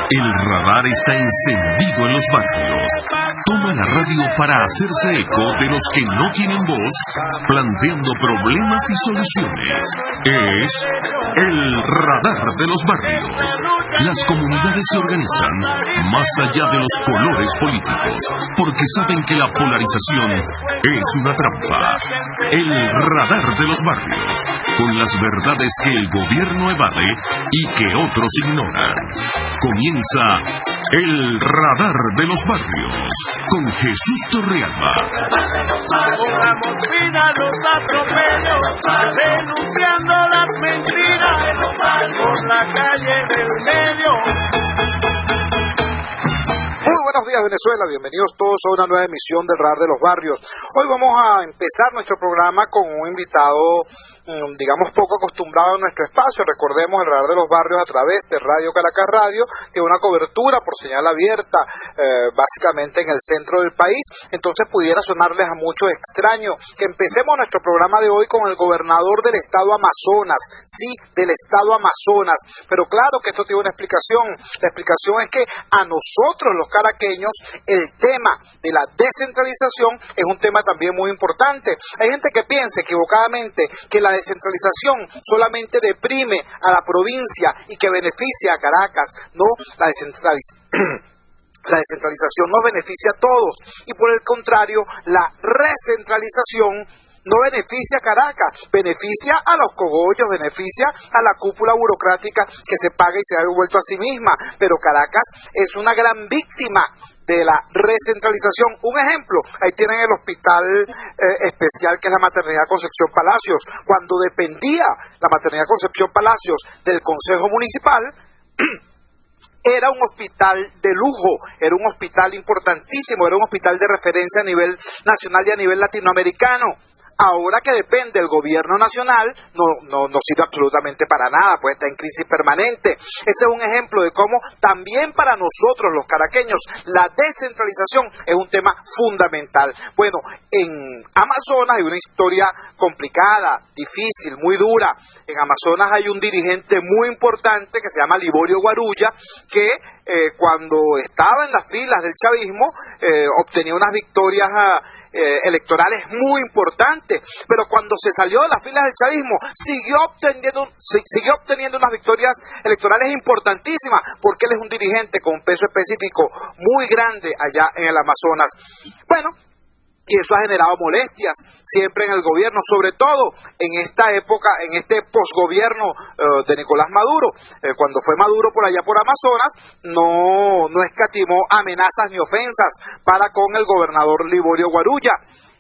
El radar está encendido en los barrios. Toma la radio para hacerse eco de los que no tienen voz, planteando problemas y soluciones. Es el radar de los barrios. Las comunidades se organizan más allá de los colores políticos, porque saben que la polarización es una trampa. El radar de los barrios, con las verdades que el gobierno evade y que otros ignoran. Comienza el radar de los barrios con Jesús Torrealba. Pongamos fin a los atropellos, denunciando las mentiras por la calle del medio. Muy buenos días, Venezuela, bienvenidos todos a una nueva emisión del Radar de los Barrios. Hoy vamos a empezar nuestro programa con un invitado, digamos, poco acostumbrado a nuestro espacio. Recordemos, el Radar de los Barrios a través de Radio Caracas Radio tiene una cobertura por señal abierta, básicamente en el centro del país. Entonces pudiera sonarles a muchos extraño que empecemos nuestro programa de hoy con el gobernador del estado Amazonas, sí, del estado Amazonas. Pero claro que esto tiene una explicación. La explicación es que a nosotros los caraqueños el tema de la descentralización es un tema también muy importante. Hay gente que piensa equivocadamente que la descentralización solamente deprime a la provincia y que beneficia a Caracas. No, la descentralización nos beneficia a todos y por el contrario, la recentralización no beneficia a Caracas, beneficia a los cogollos, beneficia a la cúpula burocrática que se paga y se ha devuelto a sí misma, pero Caracas es una gran víctima de la recentralización. Un ejemplo, ahí tienen el hospital especial que es la Maternidad Concepción Palacios. Cuando dependía la Maternidad Concepción Palacios del Consejo Municipal, era un hospital de lujo, era un hospital importantísimo, era un hospital de referencia a nivel nacional y a nivel latinoamericano. Ahora que depende del gobierno nacional, no sirve absolutamente para nada, pues está en crisis permanente. Ese es un ejemplo de cómo también para nosotros los caraqueños la descentralización es un tema fundamental. Bueno, en Amazonas hay una historia complicada, difícil, muy dura. En Amazonas hay un dirigente muy importante que se llama Liborio Guarulla, que cuando estaba en las filas del chavismo obtenía unas victorias electorales muy importantes, pero cuando se salió de las filas del chavismo siguió obteniendo unas victorias electorales importantísimas, porque él es un dirigente con un peso específico muy grande allá en el Amazonas. Bueno, y eso ha generado molestias siempre en el gobierno, sobre todo en esta época, en este posgobierno de Nicolás Maduro. Cuando fue Maduro por allá por Amazonas, no escatimó amenazas ni ofensas para con el gobernador Liborio Guarulla.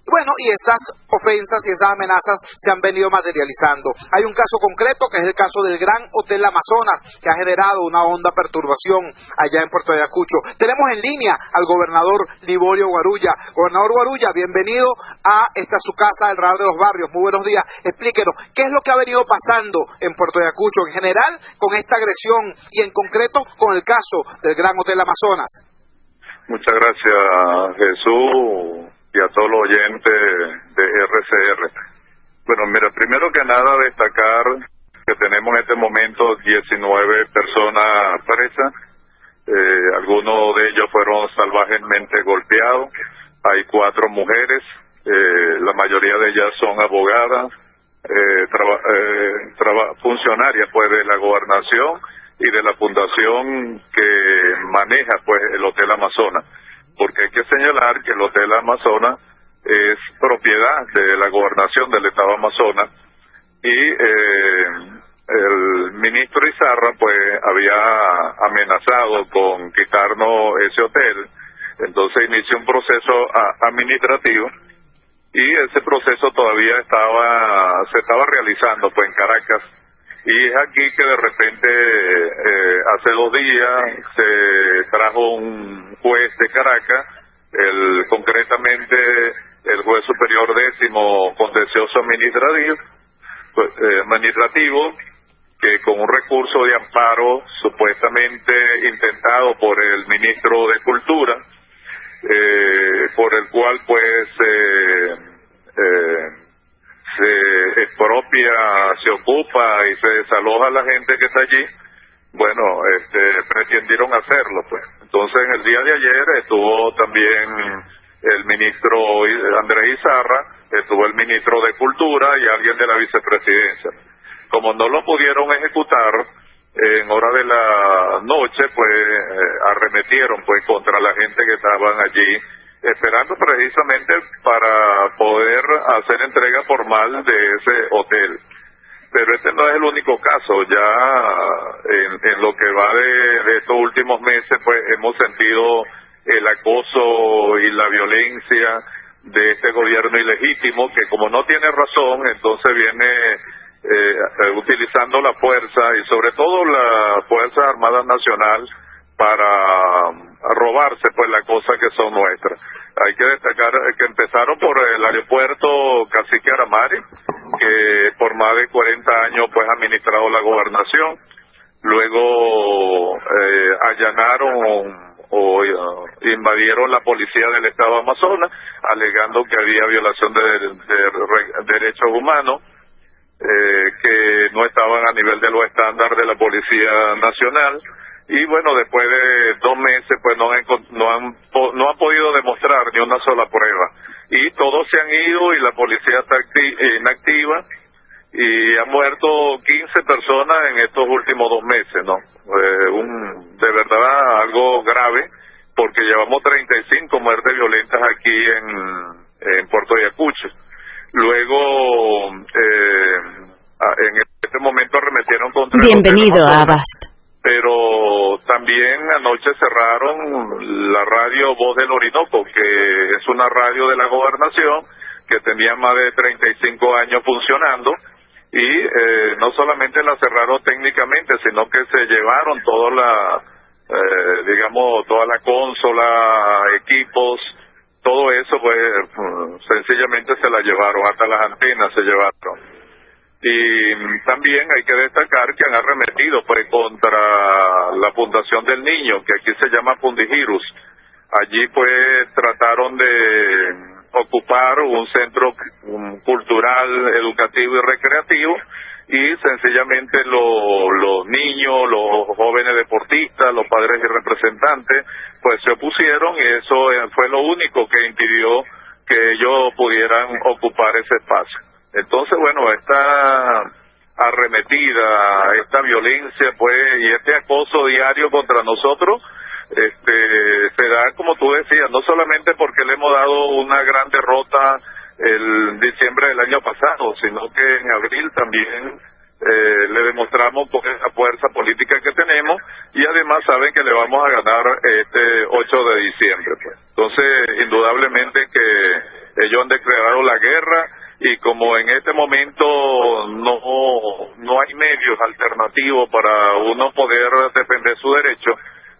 Bueno, y esas ofensas y esas amenazas se han venido materializando. Hay un caso concreto que es el caso del Gran Hotel Amazonas, que ha generado una honda perturbación allá en Puerto Ayacucho. Tenemos en línea al gobernador Liborio Guarulla. Gobernador Guarulla, bienvenido a esta su casa, el Radar de los Barrios. Muy buenos días. Explíquenos, ¿qué es lo que ha venido pasando en Puerto Ayacucho en general con esta agresión y en concreto con el caso del Gran Hotel Amazonas? Muchas gracias, Jesús, y a todos los oyentes de RCR. Bueno, mira, primero que nada destacar que tenemos en este momento 19 personas presas. Algunos de ellos fueron salvajemente golpeados. Hay 4 mujeres, la mayoría de ellas son abogadas, funcionarias pues de la gobernación y de la fundación que maneja pues el Hotel Amazonas, porque hay que señalar que el Hotel Amazonas es propiedad de la gobernación del estado Amazonas y el ministro Izarra pues había amenazado con quitarnos ese hotel. Entonces inició un proceso administrativo y ese proceso todavía se estaba realizando pues en Caracas. Y es aquí que de repente, hace 2 días, se trajo un juez de Caracas, concretamente el juez superior 10º contencioso administrativo, que con un recurso de amparo supuestamente intentado por el ministro de Cultura, por el cual pues se expropia, se ocupa y se desaloja a la gente que está allí, bueno, pretendieron hacerlo, pues. Entonces, en el día de ayer estuvo también el ministro Andrés Izarra, estuvo el ministro de Cultura y alguien de la vicepresidencia. Como no lo pudieron ejecutar en hora de la noche, pues arremetieron pues contra la gente que estaban allí esperando precisamente para poder hacer entrega formal de ese hotel. Pero este no es el único caso. Ya en lo que va de estos últimos meses, pues hemos sentido el acoso y la violencia de este gobierno ilegítimo, que como no tiene razón, entonces viene utilizando la fuerza y sobre todo la Fuerza Armada Nacional para robarse pues las cosas que son nuestras. Hay que destacar que empezaron por el aeropuerto Cacique Aramari, que por más de 40 años pues ha administrado la gobernación. Luego allanaron o invadieron la policía del estado Amazonas, alegando que había violación de derechos humanos, que no estaban a nivel de los estándares de la Policía Nacional. Y bueno, después de 2 meses pues no han podido demostrar ni una sola prueba, y todos se han ido y la policía está inactiva, y han muerto 15 personas en estos últimos 2 meses, ¿no? De verdad algo grave, porque llevamos 35 muertes violentas aquí en Puerto Ayacucho. Luego en este momento arremetieron contra Bienvenido a Abast. Pero también anoche cerraron la radio Voz del Orinoco, que es una radio de la gobernación que tenía más de 35 años funcionando, y no solamente la cerraron técnicamente, sino que se llevaron toda la consola, equipos, todo eso pues sencillamente se la llevaron, hasta las antenas se llevaron. Y también hay que destacar que han arremetido pues contra la Fundación del Niño, que aquí se llama Fundijirus. Allí pues trataron de ocupar un centro cultural, educativo y recreativo, y sencillamente los niños, los jóvenes deportistas, los padres y representantes pues se opusieron, y eso fue lo único que impidió que ellos pudieran ocupar ese espacio. Entonces, bueno, esta arremetida, esta violencia, pues, y este acoso diario contra nosotros, se da, como tú decías, no solamente porque le hemos dado una gran derrota el diciembre del año pasado, sino que en abril también le demostramos por esa fuerza política que tenemos, y además saben que le vamos a ganar este 8 de diciembre. Pues. Entonces, indudablemente que ellos han declarado la guerra, y como en este momento no hay medios alternativos para uno poder defender su derecho,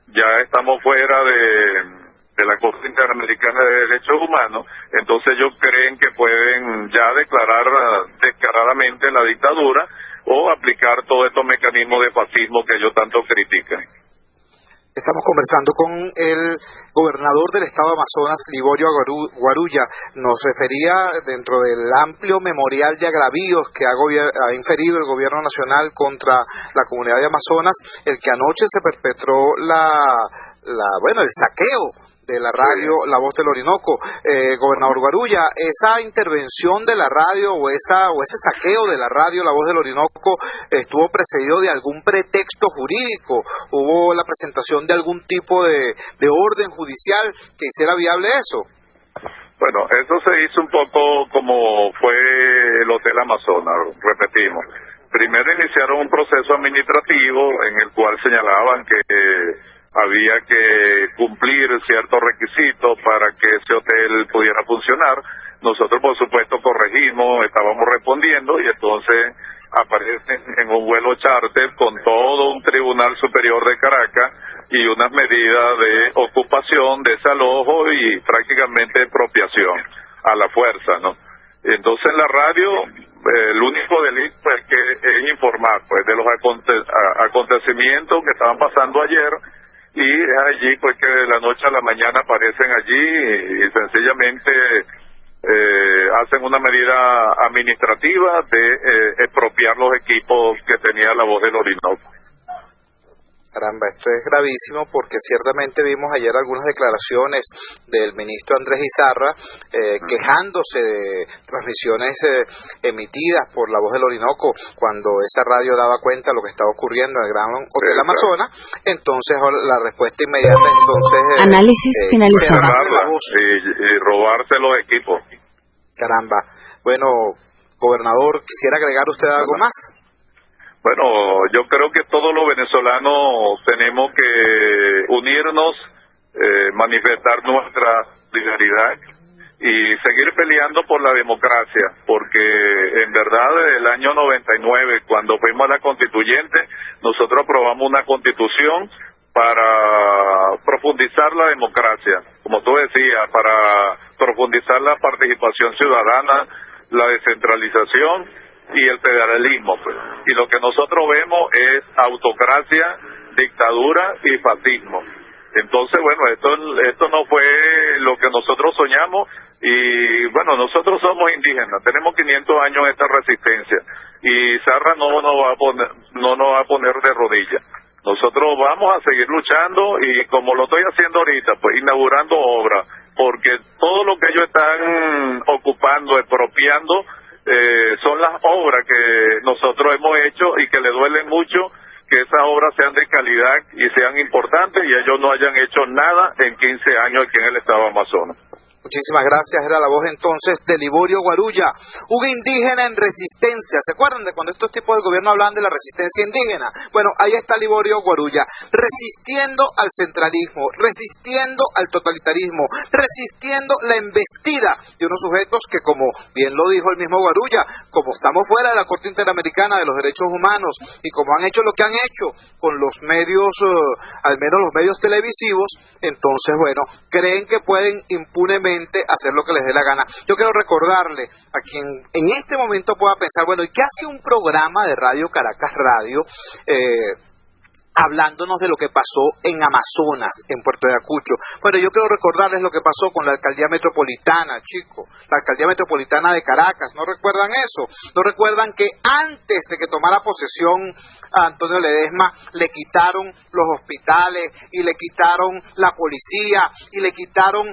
ya estamos fuera de la Corte Interamericana de Derechos Humanos, entonces ellos creen que pueden ya declarar descaradamente la dictadura o aplicar todos estos mecanismos de fascismo que ellos tanto critican. Estamos conversando con el gobernador del estado de Amazonas, Liborio Guarulla. Nos refería dentro del amplio memorial de agravios que ha inferido el gobierno nacional contra la comunidad de Amazonas, el que anoche se perpetró el saqueo de la radio La Voz del Orinoco. Gobernador Guarulla, esa intervención de la radio o ese saqueo de la radio La Voz del Orinoco estuvo precedido de algún pretexto jurídico. ¿Hubo la presentación de algún tipo de orden judicial que hiciera viable eso? Bueno, eso se hizo un poco como fue el Hotel Amazonas, repetimos. Primero iniciaron un proceso administrativo en el cual señalaban que había que cumplir ciertos requisitos para que ese hotel pudiera funcionar. Nosotros, por supuesto, corregimos, estábamos respondiendo, y entonces aparecen en un vuelo charter con todo un Tribunal Superior de Caracas y unas medidas de ocupación, desalojo y prácticamente expropiación a la fuerza, ¿no? Entonces, en la radio, el único delito es informar pues de los acontecimientos que estaban pasando ayer, y es allí pues que de la noche a la mañana aparecen allí y sencillamente hacen una medida administrativa de expropiar los equipos que tenía La Voz del Orinoco. Caramba, esto es gravísimo porque ciertamente vimos ayer algunas declaraciones del ministro Andrés Izarra quejándose de transmisiones emitidas por La Voz del Orinoco cuando esa radio daba cuenta de lo que estaba ocurriendo en el Gran Hotel Amazonas. Entonces la respuesta inmediata análisis finalizado y robarse los equipos. Caramba. Bueno, gobernador, ¿quisiera agregar usted algo más? Bueno, yo creo que todos los venezolanos tenemos que unirnos, manifestar nuestra solidaridad y seguir peleando por la democracia, porque en verdad desde el año 99, cuando fuimos a la constituyente, nosotros aprobamos una constitución para profundizar la democracia, como tú decías, para profundizar la participación ciudadana, la descentralización y el federalismo, pues. Y lo que nosotros vemos es autocracia, dictadura y fascismo. Entonces, bueno, esto no fue lo que nosotros soñamos y, bueno, nosotros somos indígenas, tenemos 500 años en esta resistencia y Izarra no nos va a poner de rodillas. Nosotros vamos a seguir luchando y como lo estoy haciendo ahorita, pues inaugurando obras, porque todo lo que ellos están ocupando, expropiando, son las obras que nosotros hemos hecho y que le duelen mucho que esas obras sean de calidad y sean importantes y ellos no hayan hecho nada en 15 años aquí en el estado de Amazonas. Muchísimas gracias. Era la voz entonces de Liborio Guarulla, un indígena en resistencia. ¿Se acuerdan de cuando estos tipos del gobierno hablan de la resistencia indígena? Bueno, ahí está Liborio Guarulla, resistiendo al centralismo, resistiendo al totalitarismo, resistiendo la embestida de unos sujetos que, como bien lo dijo el mismo Guarulla, como estamos fuera de la Corte Interamericana de los Derechos Humanos y como han hecho lo que han hecho con los medios, al menos los medios televisivos, entonces, bueno, creen que pueden impunemente hacer lo que les dé la gana. Yo quiero recordarle a quien en este momento pueda pensar, bueno, ¿y qué hace un programa de Radio Caracas Radio hablándonos de lo que pasó en Amazonas, en Puerto Ayacucho? Bueno, yo quiero recordarles lo que pasó con la alcaldía metropolitana, chicos, la alcaldía metropolitana de Caracas. ¿No recuerdan eso? ¿No recuerdan que antes de que tomara posesión a Antonio Ledesma le quitaron los hospitales y le quitaron la policía y le quitaron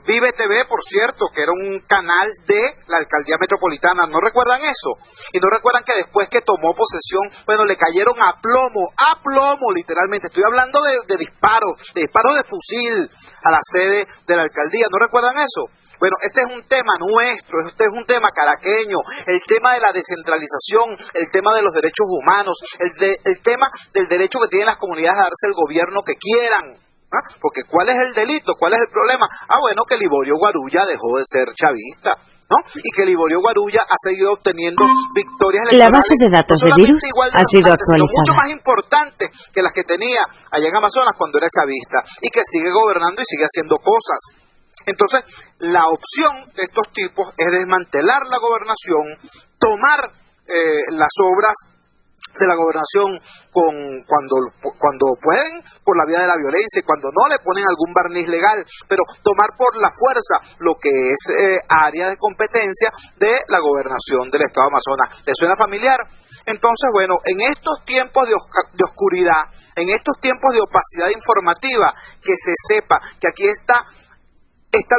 Vive TV, por cierto, que era un canal de la alcaldía metropolitana? ¿No recuerdan eso? Y no recuerdan que después que tomó posesión, bueno, le cayeron a plomo, literalmente. Estoy hablando de disparos de fusil a la sede de la alcaldía. ¿No recuerdan eso? Bueno, este es un tema nuestro, este es un tema caraqueño, el tema de la descentralización, el tema de los derechos humanos, el tema del derecho que tienen las comunidades a darse el gobierno que quieran. ¿Ah? Porque ¿cuál es el delito? ¿Cuál es el problema? Bueno, que Liborio Guarulla dejó de ser chavista, ¿no? Y que Liborio Guarulla ha seguido obteniendo victorias electorales. La base de datos de virus ha sido actualizada. Mucho más importante que las que tenía allá en Amazonas cuando era chavista y que sigue gobernando y sigue haciendo cosas. Entonces, la opción de estos tipos es desmantelar la gobernación, tomar las obras de la gobernación cuando pueden por la vía de la violencia y cuando no le ponen algún barniz legal, pero tomar por la fuerza lo que es área de competencia de la gobernación del estado de Amazonas. ¿Les suena familiar? Entonces, bueno, en estos tiempos de oscuridad, en estos tiempos de opacidad informativa, que se sepa que aquí está esta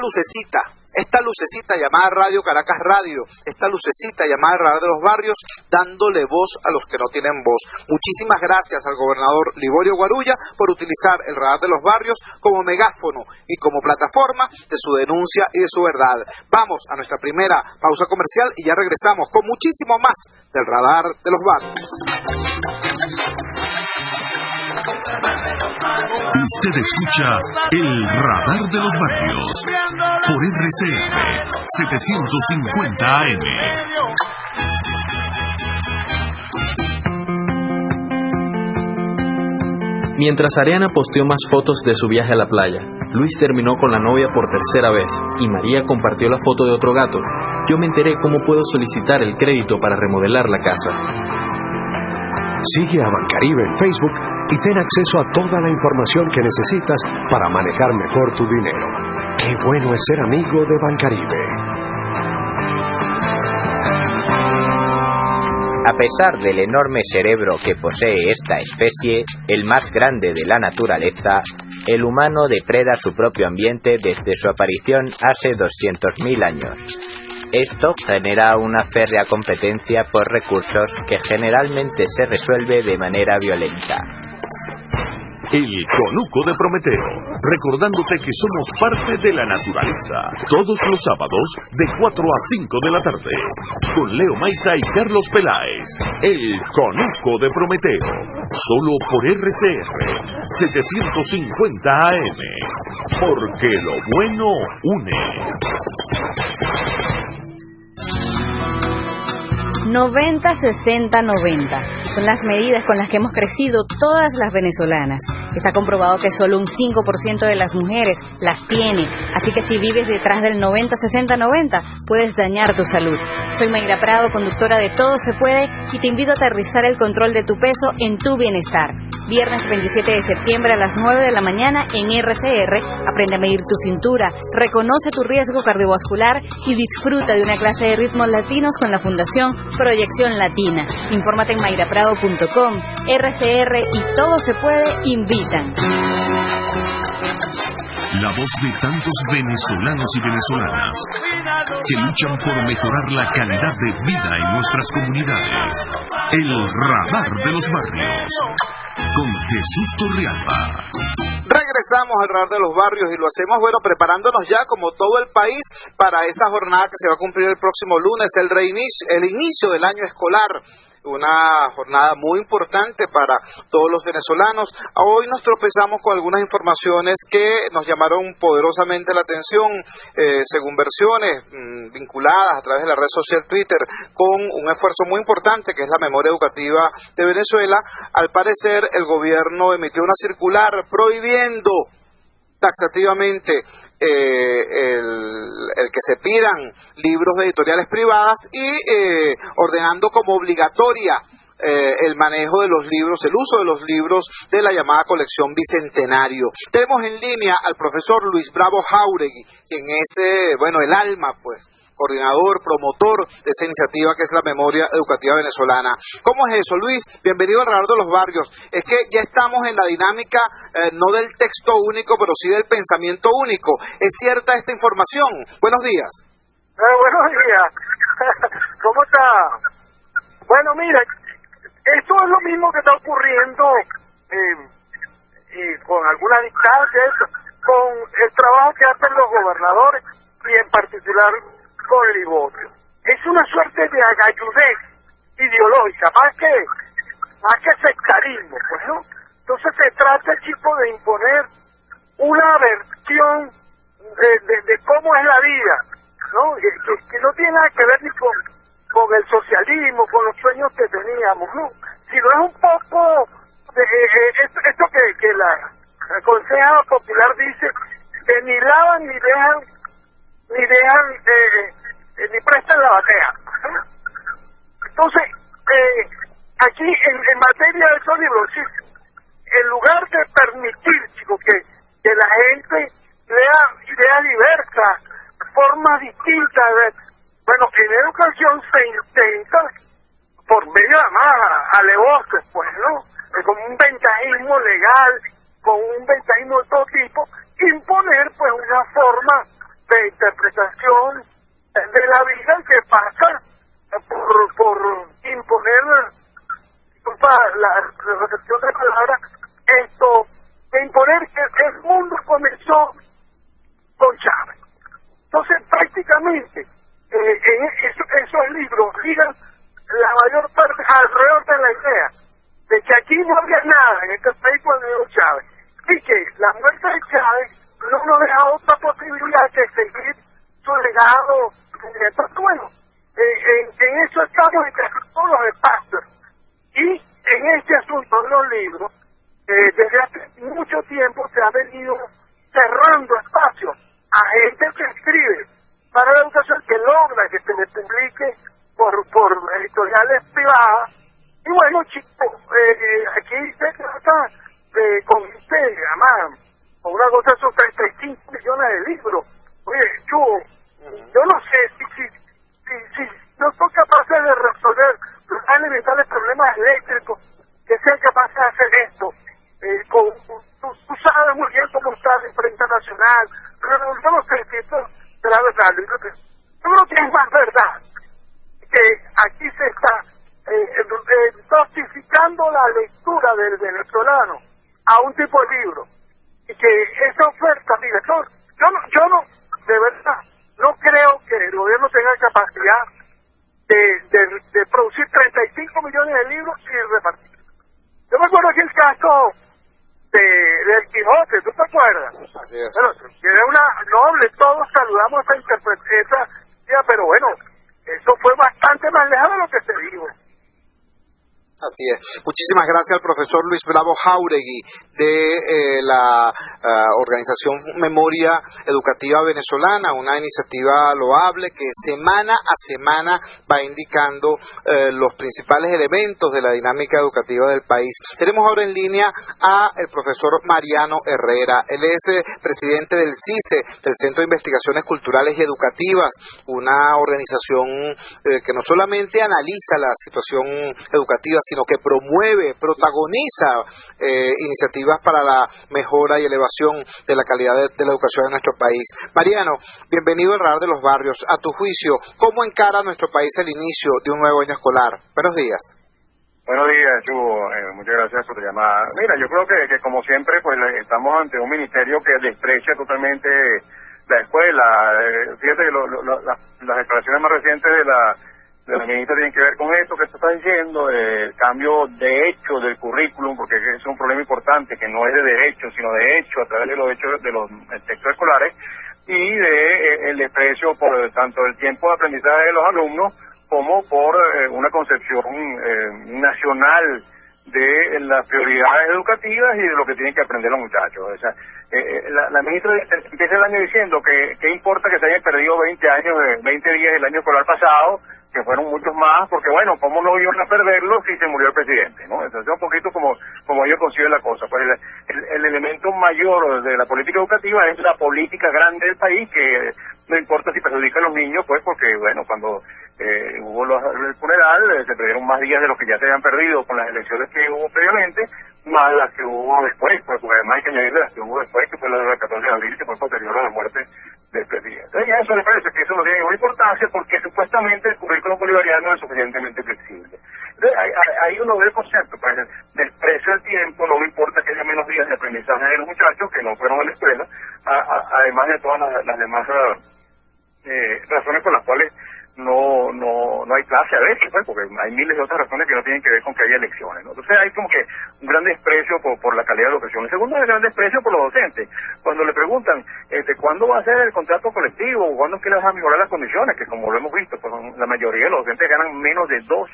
lucecita llamada Radio Caracas Radio, esta lucecita llamada Radar de los Barrios, dándole voz a los que no tienen voz. Muchísimas gracias al gobernador Liborio Guarulla por utilizar el Radar de los Barrios como megáfono y como plataforma de su denuncia y de su verdad. Vamos a nuestra primera pausa comercial y ya regresamos con muchísimo más del Radar de los Barrios. Usted escucha el Radar de los Barrios por RCR 750 AM. Mientras Ariana posteó más fotos de su viaje a la playa, Luis terminó con la novia por tercera vez y María compartió la foto de otro gato. Yo me enteré cómo puedo solicitar el crédito para remodelar la casa. Sigue a Bancaribe en Facebook y ten acceso a toda la información que necesitas para manejar mejor tu dinero. Qué bueno es ser amigo de Bancaribe. A pesar del enorme cerebro que posee esta especie, el más grande de la naturaleza, el humano depreda su propio ambiente desde su aparición hace 200.000 años. Esto genera una férrea competencia por recursos que generalmente se resuelve de manera violenta. El Conuco de Prometeo, recordándote que somos parte de la naturaleza, todos los sábados de 4 a 5 de la tarde, con Leo Maita y Carlos Peláez. El Conuco de Prometeo, solo por RCR 750 AM, porque lo bueno une. 90-60-90 son las medidas con las que hemos crecido todas las venezolanas. Está comprobado que solo un 5% de las mujeres las tiene, así que si vives detrás del 90-60-90 puedes dañar tu salud. Soy Mayra Prado, conductora de Todo Se Puede, y te invito a aterrizar el control de tu peso en tu bienestar. Viernes 27 de septiembre a las 9 de la mañana en RCR, aprende a medir tu cintura, reconoce tu riesgo cardiovascular y disfruta de una clase de ritmos latinos con la Fundación Proyección Latina. Infórmate en mayraprado.com. RCR y Todo Se Puede invitan. La voz de tantos venezolanos y venezolanas que luchan por mejorar la calidad de vida en nuestras comunidades. El Radar de los Barrios, con Jesús Torrealba. Regresamos al Radar de los Barrios y lo hacemos, preparándonos ya como todo el país para esa jornada que se va a cumplir el próximo lunes, el inicio del año escolar. Una jornada muy importante para todos los venezolanos. Hoy nos tropezamos con algunas informaciones que nos llamaron poderosamente la atención, según versiones vinculadas a través de la red social Twitter, con un esfuerzo muy importante que es la memoria educativa de Venezuela. Al parecer, el gobierno emitió una circular prohibiendo taxativamente el que se pidan libros de editoriales privadas y ordenando como obligatoria el manejo de los libros, el uso de los libros de la llamada colección Bicentenario. Tenemos en línea al profesor Luis Bravo Jáuregui, quien es, el alma, coordinador, promotor de esa iniciativa que es la memoria educativa venezolana. ¿Cómo es eso, Luis? Bienvenido al Radar de los Barrios. Es que ya estamos en la dinámica no del texto único, pero sí del pensamiento único. ¿Es cierta esta información? Buenos días. Buenos días. ¿Cómo está? Bueno, mira, esto es lo mismo que está ocurriendo y con algunas distancias, con el trabajo que hacen los gobernadores y en particular con Liborio. Es una suerte de agalludez ideológica, más que sectarismo, ¿no? Entonces se trata, chico, de imponer una versión de cómo es la vida, ¿no? Que no tiene nada que ver ni con el socialismo, con los sueños que teníamos, ¿no? Sino es un poco esto que la Conseja Popular dice, que ni lavan ni prestan la batea. Entonces, aquí en materia de esos libros, en lugar de permitir, chicos, que la gente lea ideas diversas, formas distintas, en educación se intenta, por medio además alevosas, ¿no? Con un ventajismo legal, con un ventajismo de todo tipo, imponer, una forma de interpretación de la vida que pasa por imponer, disculpa la repetición de palabras, de imponer que el mundo comenzó con Chávez. Entonces, prácticamente, esos libros giran la mayor parte alrededor de la idea de que aquí no había nada en este país cuando llegó Chávez, y que la muerte de Chávez no nos deja otra posibilidad que seguir su legado. Bueno, en eso estamos en casi todos los espacios. Y en este asunto de los libros, desde hace mucho tiempo se ha venido cerrando espacios a gente que escribe para la educación, que logra que se le publique por editoriales privadas. Y bueno, chicos, aquí se trata con además, con una cosa, son 35 millones de libros. Oye, yo no sé si si no son capaces de resolver los elementales problemas eléctricos, que sean capaces de hacer esto, tú sabes muy bien cómo está la prensa nacional, pero yo no sé si esto de la verdad. Yo creo que es más verdad que aquí se está dosificando la lectura del venezolano a un tipo de libro, y que esa oferta, mira, yo no, de verdad, no creo que el gobierno tenga capacidad de producir 35 millones de libros y repartir. Yo me acuerdo aquí el caso del Quijote, ¿tú te acuerdas? Así es. Bueno, que era una noble, todos saludamos esa interpretación, pero bueno, eso fue bastante más lejos de lo que se dijo. Así es. Muchísimas gracias al profesor Luis Bravo Jáuregui de la organización Memoria Educativa Venezolana, una iniciativa loable que semana a semana va indicando los principales elementos de la dinámica educativa del país. Tenemos ahora en línea a el profesor Mariano Herrera. Él es presidente del CICE, del Centro de Investigaciones Culturales y Educativas, una organización que no solamente analiza la situación educativa, sino que promueve, protagoniza iniciativas para la mejora y elevación de la calidad de la educación en nuestro país. Mariano, bienvenido al Radar de los Barrios. A tu juicio, ¿cómo encara nuestro país el inicio de un nuevo año escolar? Buenos días. Buenos días, Hugo. Muchas gracias por tu llamada. Mira, yo creo que como siempre, pues estamos ante un ministerio que desprecia totalmente la escuela. Fíjate que las declaraciones más recientes de la ministra tienen que ver con esto que se está diciendo, el cambio de hecho del currículum, porque es un problema importante, que no es de derecho, sino de hecho, a través de los hechos de los textos escolares, y de el desprecio por tanto el tiempo de aprendizaje de los alumnos, como por una concepción nacional de las prioridades educativas y de lo que tienen que aprender los muchachos. O sea, la ministra empieza el año diciendo que importa que se hayan perdido 20 días el año escolar pasado, que fueron muchos más, porque bueno, ¿cómo no iban a perderlo si se murió el presidente? ¿No? Entonces un poquito como ellos conciben la cosa. Pues el elemento mayor de la política educativa es la política grande del país, que no importa si perjudica a los niños, pues porque bueno, cuando hubo el funeral, se perdieron más días de los que ya se habían perdido con las elecciones que hubo previamente, más las que hubo después, porque además hay que añadirle las que hubo después, que fue la del 14 de abril, que fue posterior a la muerte del presidente. Entonces ya eso le parece que eso no tiene ninguna importancia, porque supuestamente el currículum bolivariano es suficientemente flexible. Entonces ahí uno ve el concepto, pues del precio del tiempo, no me importa que haya menos días de aprendizaje de los muchachos que no fueron a la escuela, además de todas las demás razones por las cuales no hay clase a veces, pues, porque hay miles de otras razones que no tienen que ver con que haya elecciones, ¿no? Entonces hay como que un gran desprecio por la calidad de la educación. El segundo es el gran desprecio por los docentes. Cuando le preguntan ¿cuándo va a ser el contrato colectivo? ¿Cuándo es que les van a mejorar las condiciones? Que como lo hemos visto, pues la mayoría de los docentes ganan menos de 2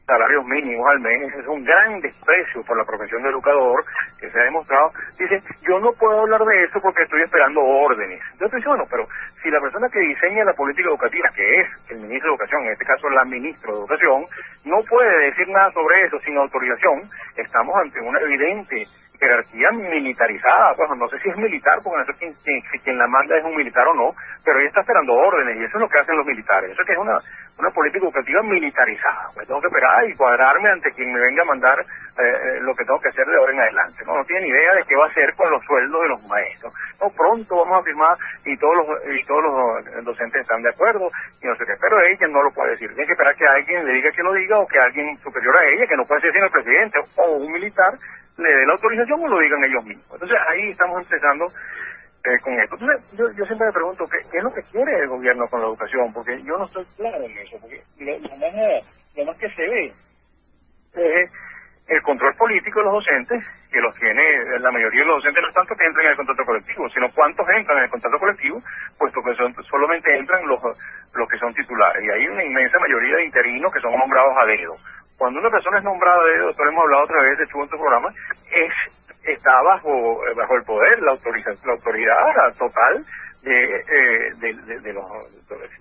salarios mínimos al mes. Es un gran desprecio por la profesión de educador que se ha demostrado. Dice, yo no puedo hablar de eso porque estoy esperando órdenes. Entonces, bueno, pero si la persona que diseña la política educativa, que es el ministro de Educación, en este caso la ministra de Educación, no puede decir nada sobre eso sin autorización, estamos ante una evidente jerarquía militarizada. Pues no sé si es militar, porque no sé si quien la manda es un militar o no, pero ella está esperando órdenes, y eso es lo que hacen los militares. Eso que es una política educativa militarizada. Pues tengo que esperar y cuadrarme ante quien me venga a mandar lo que tengo que hacer de ahora en adelante. No tiene idea de qué va a hacer con los sueldos de los maestros. No, pronto vamos a firmar y todos los docentes están de acuerdo y no sé qué, pero ella no lo puede decir. Tiene que esperar que alguien le diga que lo diga, o que alguien superior a ella, que no puede ser sino el presidente o un militar, le dé la autorización o lo digan ellos mismos. Entonces ahí estamos empezando con esto. Entonces yo siempre me pregunto ¿qué es lo que quiere el gobierno con la educación? Porque yo no estoy claro en eso, porque lo más que se ve es el control político de los docentes, que los tiene la mayoría de los docentes, no es tanto que entren en el contrato colectivo, sino cuántos entran en el contrato colectivo, puesto que solamente entran los que son titulares, y hay una inmensa mayoría de interinos que son nombrados a dedo. Cuando una persona es nombrada a dedo, esto lo hemos hablado otra vez, de hecho en tu programa, está bajo el poder, la autoridad total de los,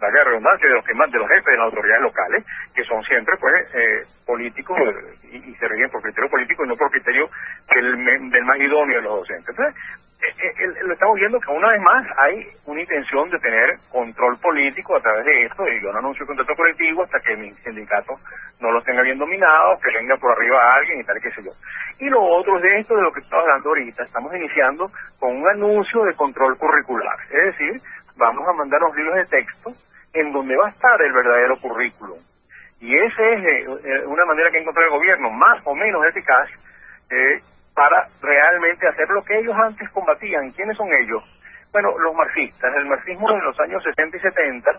valga la redundancia, de los jefes de las autoridades locales, que son siempre pues políticos y se rigen por criterio político y no por criterio del más idóneo de los docentes. Entonces, lo estamos viendo que una vez más hay una intención de tener control político a través de esto, y yo no anuncio contrato colectivo hasta que mi sindicato no los tenga bien dominados, que venga por arriba a alguien y tal, qué sé yo. Y lo otro es de esto de lo que estamos hablando ahorita, estamos iniciando con un anuncio de control curricular, es decir, vamos a mandar los libros de texto en donde va a estar el verdadero currículum. Y esa es una manera que encontró el gobierno, más o menos eficaz, para realmente hacer lo que ellos antes combatían. ¿Quiénes son ellos? Bueno, los marxistas. El marxismo en los años 60 y 70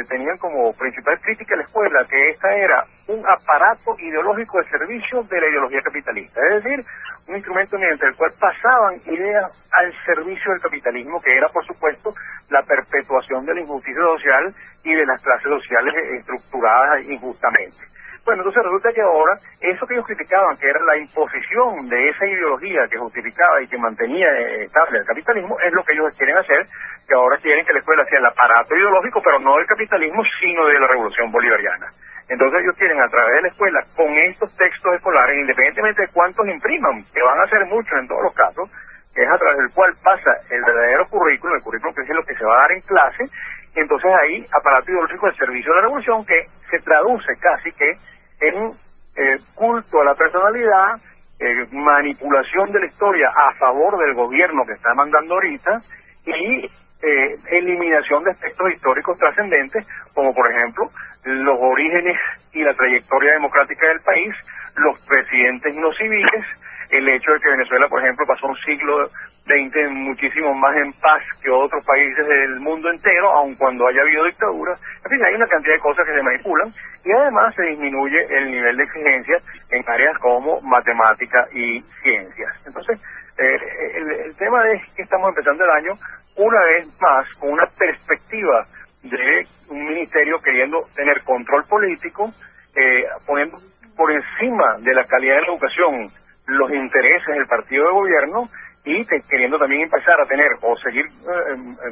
tenían como principal crítica a la escuela que esta era un aparato ideológico de servicio de la ideología capitalista, es decir, un instrumento mediante el cual pasaban ideas al servicio del capitalismo, que era, por supuesto, la perpetuación de la injusticia social y de las clases sociales estructuradas injustamente. Bueno, entonces resulta que ahora, eso que ellos criticaban, que era la imposición de esa ideología que justificaba y que mantenía estable el capitalismo, es lo que ellos quieren hacer, que ahora quieren que la escuela sea el aparato ideológico, pero no del capitalismo, sino de la revolución bolivariana. Entonces ellos quieren, a través de la escuela, con estos textos escolares, independientemente de cuántos impriman, que van a ser muchos en todos los casos, que es a través del cual pasa el verdadero currículum, el currículum que es lo que se va a dar en clase, entonces ahí, aparato ideológico del servicio de la revolución, que se traduce casi que en culto a la personalidad, manipulación de la historia a favor del gobierno que está mandando ahorita, y eliminación de aspectos históricos trascendentes, como por ejemplo los orígenes y la trayectoria democrática del país, los presidentes no civiles, el hecho de que Venezuela, por ejemplo, pasó un siglo XX muchísimo más en paz que otros países del mundo entero, aun cuando haya habido dictaduras. En fin, hay una cantidad de cosas que se manipulan, y además se disminuye el nivel de exigencia en áreas como matemática y ciencias. Entonces, el tema es que estamos empezando el año, una vez más, con una perspectiva de un ministerio queriendo tener control político, poniendo por encima de la calidad de la educación los intereses del partido de gobierno, y queriendo también empezar a tener o seguir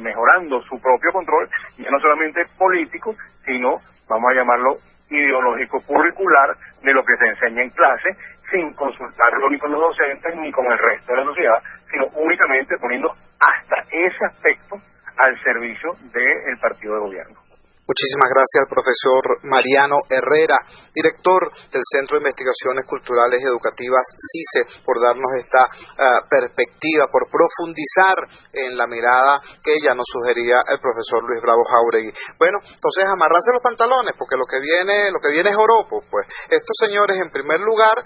mejorando su propio control, ya no solamente político, sino, vamos a llamarlo, ideológico curricular, de lo que se enseña en clase, sin consultarlo ni con los docentes ni con el resto de la sociedad, sino únicamente poniendo hasta ese aspecto al servicio del partido de gobierno. Muchísimas gracias al profesor Mariano Herrera, director del Centro de Investigaciones Culturales y Educativas CICE, por darnos esta perspectiva, por profundizar en la mirada que ya nos sugería el profesor Luis Bravo Jáuregui. Bueno, entonces amarrarse los pantalones, porque lo que viene es joropo. Pues estos señores, en primer lugar,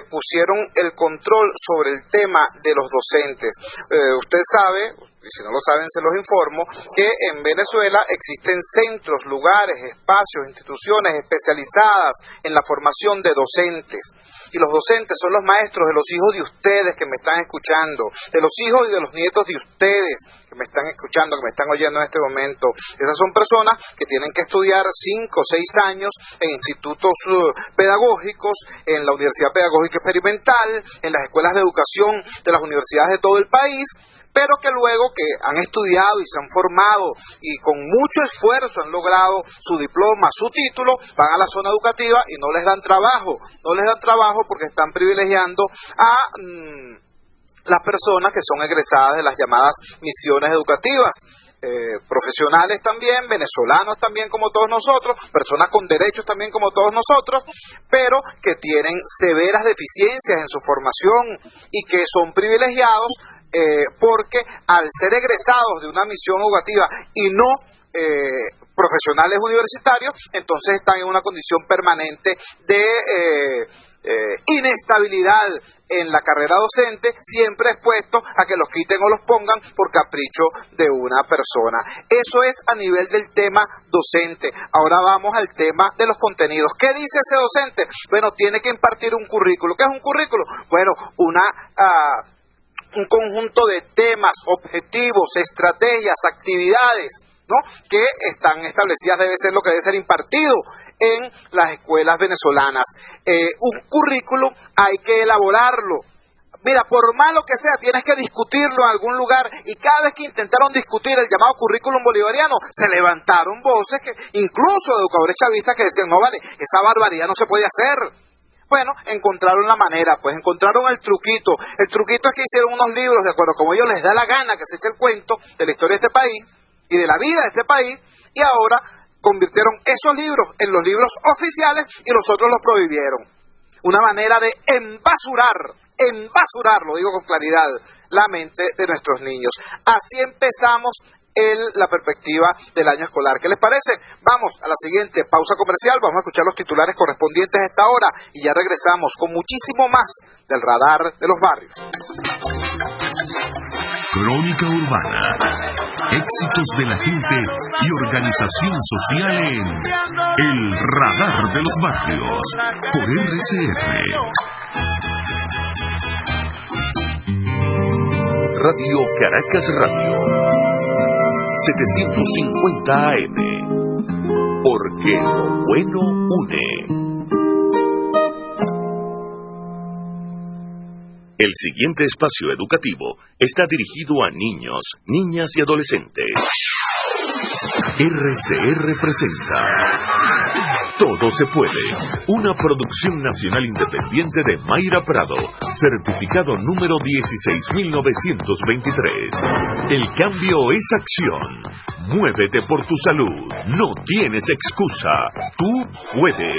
pusieron el control sobre el tema de los docentes. Usted sabe, y si no lo saben se los informo, que en Venezuela existen centros, lugares, espacios, instituciones especializadas en la formación de docentes. Y los docentes son los maestros de los hijos de ustedes que me están escuchando, de los hijos y de los nietos de ustedes que me están escuchando, que me están oyendo en este momento. Esas son personas que tienen que estudiar 5 o 6 años en institutos pedagógicos, en la Universidad Pedagógica Experimental, en las escuelas de educación de las universidades de todo el país, pero que luego que han estudiado y se han formado y con mucho esfuerzo han logrado su diploma, su título, van a la zona educativa y no les dan trabajo porque están privilegiando a las personas que son egresadas de las llamadas misiones educativas. Profesionales también, venezolanos también como todos nosotros, personas con derechos también como todos nosotros, pero que tienen severas deficiencias en su formación y que son privilegiados porque al ser egresados de una misión educativa y no profesionales universitarios, entonces están en una condición permanente de inestabilidad en la carrera docente, siempre expuestos a que los quiten o los pongan por capricho de una persona. Eso es a nivel del tema docente. Ahora vamos al tema de los contenidos. ¿Qué dice ese docente? Bueno, tiene que impartir un currículo. ¿Qué es un currículo? Bueno, un conjunto de temas, objetivos, estrategias, actividades, ¿no?, que están establecidas, debe ser lo que debe ser impartido en las escuelas venezolanas. Un currículum hay que elaborarlo. Mira, por malo que sea, tienes que discutirlo en algún lugar, y cada vez que intentaron discutir el llamado currículum bolivariano, se levantaron voces, que incluso educadores chavistas, que decían, no vale, esa barbaridad no se puede hacer. Bueno, encontraron la manera, pues encontraron el truquito. El truquito es que hicieron unos libros, de acuerdo como ellos les da la gana que se eche el cuento de la historia de este país y de la vida de este país, y ahora convirtieron esos libros en los libros oficiales y los otros los prohibieron. Una manera de embasurar, lo digo con claridad, la mente de nuestros niños. Así empezamos la perspectiva del año escolar. ¿Qué les parece? Vamos a la siguiente pausa comercial, vamos a escuchar los titulares correspondientes a esta hora y ya regresamos con muchísimo más del Radar de los Barrios. Crónica Urbana. Éxitos de la gente y organización social en El Radar de los Barrios por RCR. Radio Caracas Radio 750 AM, porque lo bueno une. El siguiente espacio educativo está dirigido a niños, niñas y adolescentes. RCR presenta Todo se puede, una producción nacional independiente de Mayra Prado, certificado número 16923. El cambio es acción. Muévete por tu salud. No tienes excusa. Tú puedes.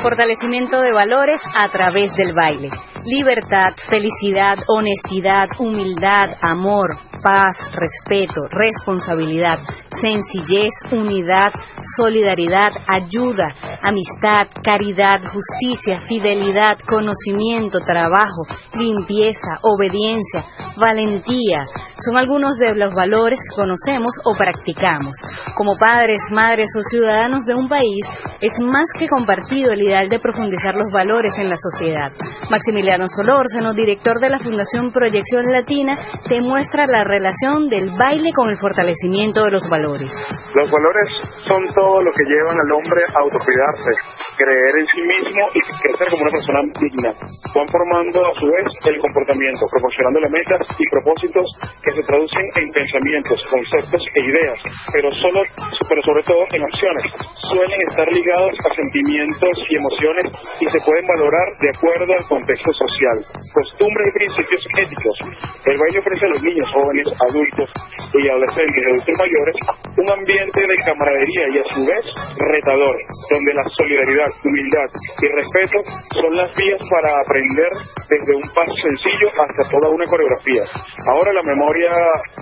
Fortalecimiento de valores a través del baile. Libertad, felicidad, honestidad, humildad, amor, paz, respeto, responsabilidad, sencillez, unidad, solidaridad, ayuda, amistad, caridad, justicia, fidelidad, conocimiento, trabajo, limpieza, obediencia, valentía. Son algunos de los valores que conocemos o practicamos. Como padres, madres o ciudadanos de un país, es más que compartido el ideal de profundizar los valores en la sociedad. Maximiliano Solórzano, director de la Fundación Proyección Latina, te muestra la relación del baile con el fortalecimiento de los valores. Los valores son todo lo que llevan al hombre a autocuidarse, creer en sí mismo y crecer como una persona digna. Van formando a su vez el comportamiento, proporcionándole metas y propósitos que se traducen en pensamientos, conceptos e ideas, pero sobre todo en acciones. Suelen estar ligados a sentimientos y emociones y se pueden valorar de acuerdo al contexto social, costumbres y principios éticos. El baile ofrece a los niños, jóvenes, adultos y adolescentes y adultos mayores un ambiente de camaradería y a su vez retador, donde la solidaridad, humildad y respeto son las vías para aprender desde un paso sencillo hasta toda una coreografía. Ahora la memoria,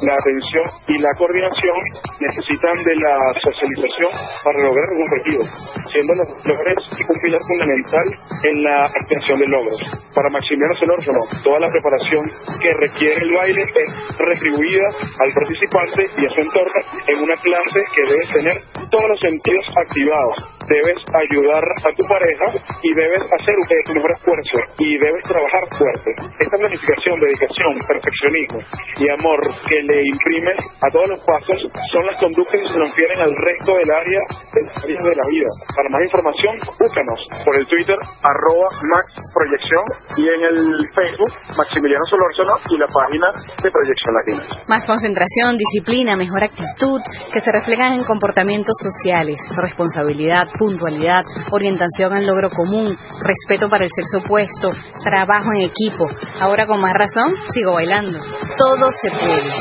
la atención y la coordinación necesitan de la socialización para lograr un objetivo, siendo los valores un pilar fundamental en la obtención de logros. Para Maximiliano Solórzano, toda la preparación que requiere el baile es retribuida al participante y a su entorno en una clase que debe tener todos los sentidos activados. Debes ayudar a tu pareja y debes hacer tu mejor esfuerzo y debes trabajar fuerte. Esta planificación, dedicación, perfeccionismo y amor que le imprimes a todos los pasos son las conductas que se transfieren al resto del área de la vida. Para más información, búscanos por el Twitter @MaxProyección y en el Facebook Maximiliano Solórzano y la página de Proyección Latina. Más concentración, disciplina, mejor actitud que se reflejan en comportamientos sociales, responsabilidad, puntualidad, orientación al logro común, respeto para el sexo opuesto, trabajo en equipo. Ahora con más razón, sigo bailando. Todo se puede.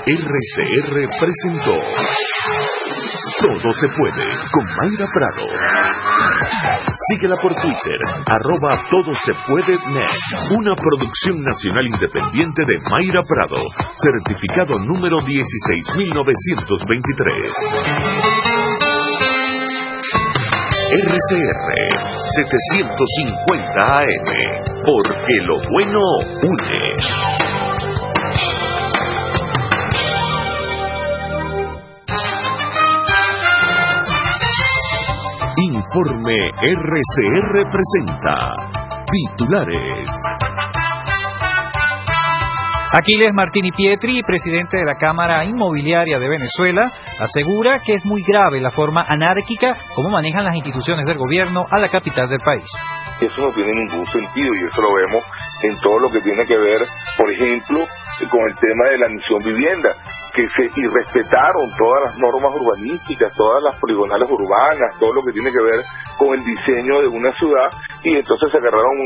RCR presentó Todo se puede con Mayra Prado. Síguela por Twitter, @todosepuede.net, una producción nacional independiente de Mayra Prado, certificado número 16923. RCR 750 AM, porque lo bueno une. Informe RCR presenta titulares. Aquiles Martini Pietri, presidente de la Cámara Inmobiliaria de Venezuela, asegura que es muy grave la forma anárquica como manejan las instituciones del gobierno a la capital del país. Eso no tiene ningún sentido y eso lo vemos en todo lo que tiene que ver, por ejemplo, con el tema de la misión vivienda. y respetaron todas las normas urbanísticas, todas las poligonales urbanas, todo lo que tiene que ver con el diseño de una ciudad, y entonces se agarraron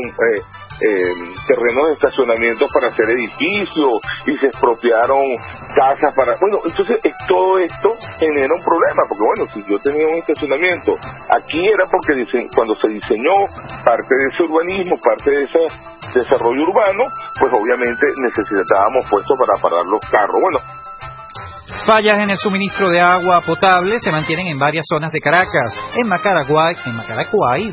terrenos de estacionamiento para hacer edificios y se expropiaron casas para... Bueno, entonces todo esto genera un problema, porque bueno, si yo tenía un estacionamiento aquí era porque cuando se diseñó parte de ese urbanismo, parte de ese desarrollo urbano, pues obviamente necesitábamos puestos para parar los carros. Bueno, fallas en el suministro de agua potable se mantienen en varias zonas de Caracas. En Macaracuay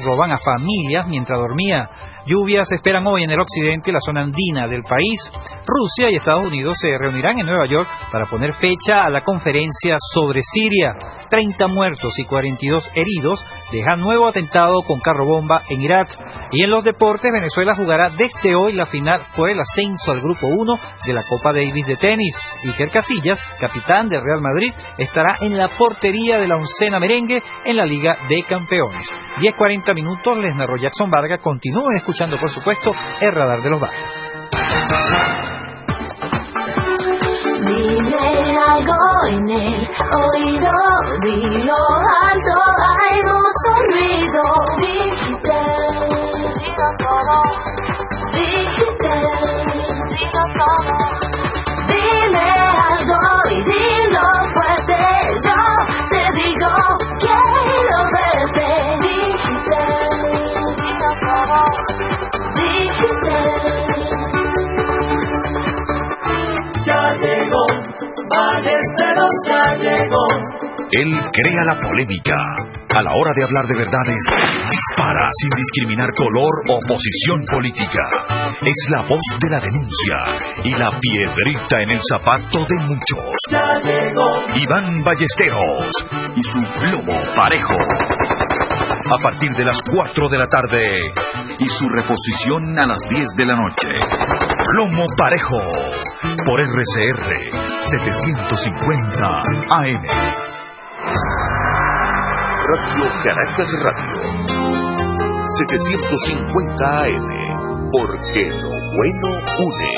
roban a familias mientras dormía. Lluvias se esperan hoy en el occidente y la zona andina del país. Rusia y Estados Unidos se reunirán en Nueva York para poner fecha a la conferencia sobre Siria. 30 muertos y 42 heridos dejan nuevo atentado con carro bomba en Irak. Y en los deportes, Venezuela jugará desde hoy la final por el ascenso al Grupo 1 de la Copa Davis de tenis. Iker Casillas, capitán del Real Madrid, estará en la portería de la oncena merengue en la Liga de Campeones. 10:40 minutos, les narró Jackson Vargas. Continúen escuchando, por supuesto, el Radar de los Barrios. Dime algo en el oído, dilo alto, hay mucho ruido. Digital, dilo todo. Digital, dilo todo. Dime algo y dilo fuerte, yo te digo, quiero verte. Digital, dilo todo. Digital. Ya llegó, Ballesteros ya llegó. Él crea la polémica. A la hora de hablar de verdades, dispara sin discriminar color o posición política. Es la voz de la denuncia y la piedrita en el zapato de muchos. Ya llegó Iván Ballesteros y su Lomo Parejo. A partir de las 4 de la tarde y su reposición a las 10 de la noche. Lomo Parejo por RCR 750 AM. Radio Caracas Radio 750 AM, porque lo bueno une.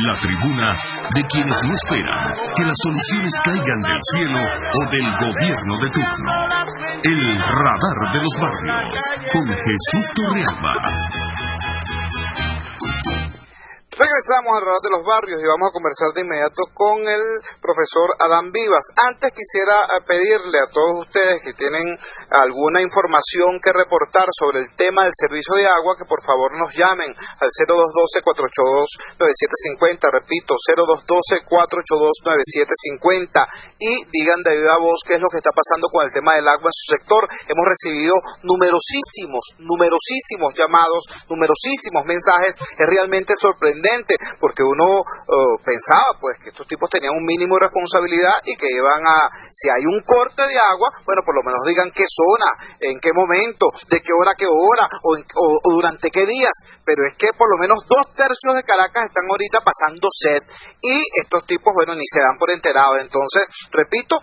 La tribuna de quienes no esperan que las soluciones caigan del cielo o del gobierno de turno. El Radar de los Barrios con Jesús Torrealba. Regresamos al Radar de los Barrios y vamos a conversar de inmediato con el profesor Adán Vivas. Antes quisiera pedirle a todos ustedes que tienen alguna información que reportar sobre el tema del servicio de agua, que por favor nos llamen al 0212-482-9750, repito, 0212-482-9750, y digan de viva voz qué es lo que está pasando con el tema del agua en su sector. Hemos recibido numerosísimos llamados, numerosísimos mensajes. Es realmente sorprendente, porque uno pensaba pues que estos tipos tenían un mínimo de responsabilidad y que iban a, si hay un corte de agua, bueno, por lo menos digan qué zona, en qué momento, de qué hora a qué hora, o durante qué días. Pero es que por lo menos 2/3 de Caracas están ahorita pasando sed, y estos tipos, bueno, ni se dan por enterados. Entonces, repito,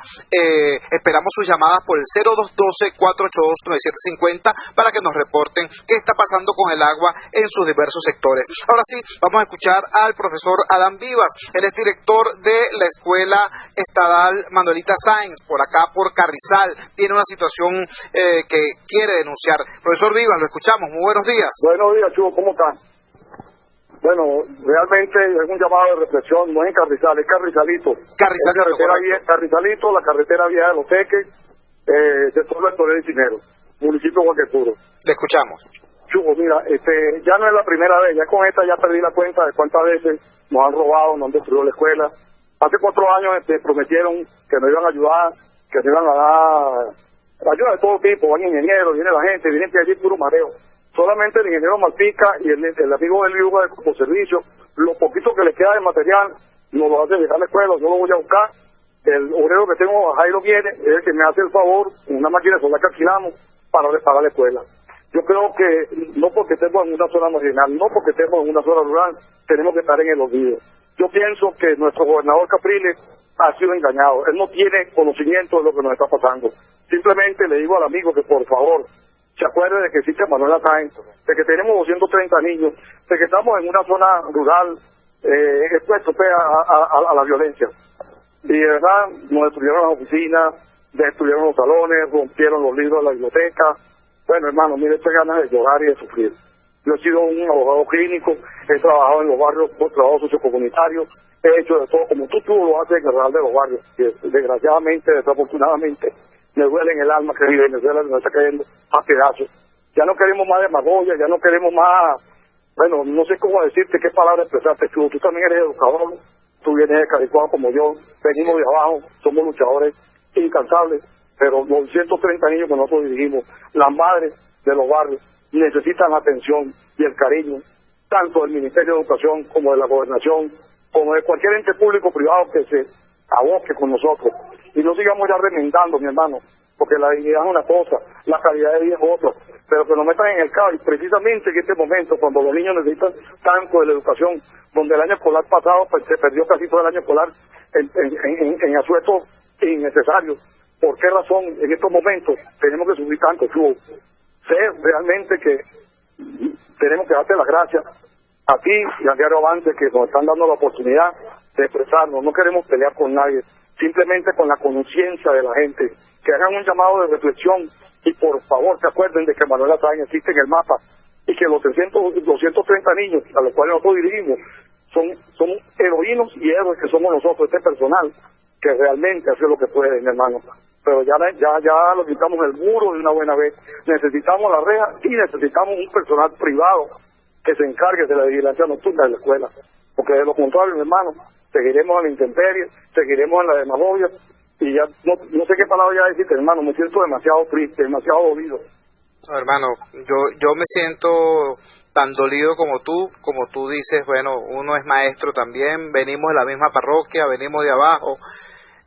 esperamos sus llamadas por el 0212-482-9750 para que nos reporten qué está pasando con el agua en sus diversos sectores. Ahora sí, vamos a escuchar al profesor Adán Vivas. Él es director de la Escuela Estatal Manuelita Sáenz, por acá por Carrizal. Tiene una situación que quiere denunciar. Profesor Vivas, lo escuchamos. Muy buenos días. Buenos días, Chugo, ¿cómo están? Bueno, realmente es un llamado de reflexión. No es en Carrizal, es Carrizalito. Carrizalito, la carretera vieja de Los Teques, sector del Torero y Cinero, municipio de Guaquepuro. Le escuchamos. Chugo, mira, ya no es la primera vez, ya con esta ya perdí la cuenta de cuántas veces nos han robado, nos han destruido la escuela. Hace 4 años prometieron que nos iban a ayudar, que nos iban a dar ayuda de todo tipo. Van ingenieros, viene la gente, viene de allí puro mareo. Solamente el ingeniero Malpica y el amigo del Viuga de como servicio, lo poquito que le queda de material, nos lo hace llegar a la escuela, yo lo voy a buscar. El obrero que tengo, Jairo viene, es el que me hace el favor, una máquina solar que alquilamos para reparar la escuela. Yo creo que no porque estemos en una zona marginal, no porque estemos en una zona rural, tenemos que estar en el olvido. Yo pienso que nuestro gobernador Capriles ha sido engañado. Él no tiene conocimiento de lo que nos está pasando. Simplemente le digo al amigo que por favor se acuerde de que existe Manuela Sáenz, de que tenemos 230 niños, de que estamos en una zona rural expuestos a la violencia. Y de verdad, nos destruyeron las oficinas, destruyeron los salones, rompieron los libros de la biblioteca. Bueno, hermano, mire, estoy ganas de llorar y de sufrir. Yo he sido un abogado clínico, he trabajado en los barrios por trabajo sociocomunitario, he hecho de todo, como tú lo haces en el Real de los Barrios, que desgraciadamente, desafortunadamente, me duele en el alma que Venezuela nos está cayendo a pedazos. Ya no queremos más demagogia, ya no queremos más, bueno, no sé cómo decirte, qué palabra expresarte. Tú también eres educador, tú vienes de Caricuado como yo, venimos de abajo, somos luchadores incansables, pero los 130 niños que nosotros dirigimos, las madres de los barrios, necesitan la atención y el cariño, tanto del Ministerio de Educación como de la Gobernación, como de cualquier ente público o privado que se aboque con nosotros. Y no sigamos ya remendando, mi hermano, porque la dignidad es una cosa, la calidad de vida es otra, pero que nos metan en el CAI, precisamente en este momento, cuando los niños necesitan tanto de la educación, donde el año escolar pasado pues, se perdió casi todo el año escolar en asuetos innecesarios. ¿Por qué razón en estos momentos tenemos que subir tanto flujo? Sé realmente que tenemos que darte las gracias a ti y al Diario Avance que nos están dando la oportunidad de expresarnos. No queremos pelear con nadie, simplemente con la conciencia de la gente, que hagan un llamado de reflexión y por favor se acuerden de que Manuela Sáenz existe en el mapa y que los 230 niños a los cuales nosotros dirigimos son heroínos y héroes que somos nosotros, este personal que realmente hace lo que puede, mi hermano. Pero ya lo quitamos el muro de una buena vez. Necesitamos la reja y necesitamos un personal privado que se encargue de la vigilancia nocturna de la escuela. Porque de lo contrario, mi hermano, seguiremos a la intemperie, seguiremos en la demagogia y ya no sé qué palabra ya decirte, hermano. Me siento demasiado triste, demasiado dolido. No, hermano, yo me siento tan dolido como tú dices. Bueno, uno es maestro también, venimos de la misma parroquia, venimos de abajo.